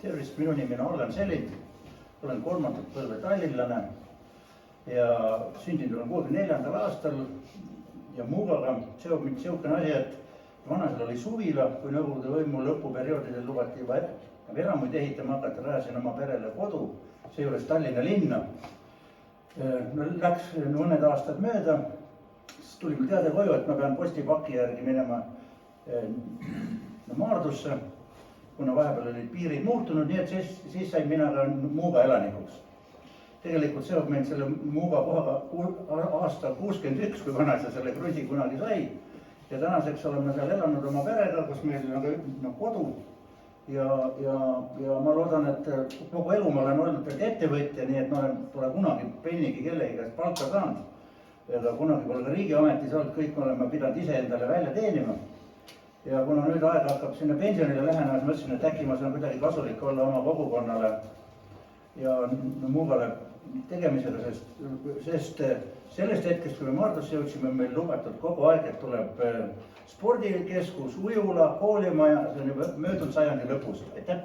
Tervist, minu nimi on Allan Selind, olen kolmandat põlve tallinlane ja sündinud olen 64. aastal ja Muugaga seob mind niisugune asi, et vanasel oli suvila, kui Nõukogude võimu lõpuperioodidel lubati juba eramuid ehitama hakata, rajasin oma perele kodu, seejuures Tallinna linna. Läks mõned aastad mööda, siis tuli mul teade koju, et ma pean postipaki järgi minema Maardusse, kuna vahepeal olid piirid muutunud, nii et siis sain mina ka Muuga elanikuks. Tegelikult seob meid selle Muuga kohaga aasta 61, kui vanaisa selle kruisi kunagi sai. Ja tänaseks oleme seal elanud oma perega, kus meil on kodu. Ja ma loodan, et kogu elu ma olen olnud ettevõtja, nii et ma pole kunagi pennigi kellegi käest palka saanud. Ja kunagi pole ka riigiametis olnud, kõik oleme pidanud ise endale välja teenima. Ja kuna nüüd aeg hakkab sinna pensionile lähenemas, mõtlesin, et äkki ma saan kuidagi kasulik olla oma kogukonnale ja Muugale tegemisega, sest sellest hetkest, kui me Maardusse jõudsime, meil lubatud kogu aeg, et tuleb spordikeskus, ujula, koolimaja, see on juba möödunud sajandi lõpus. Aitäh!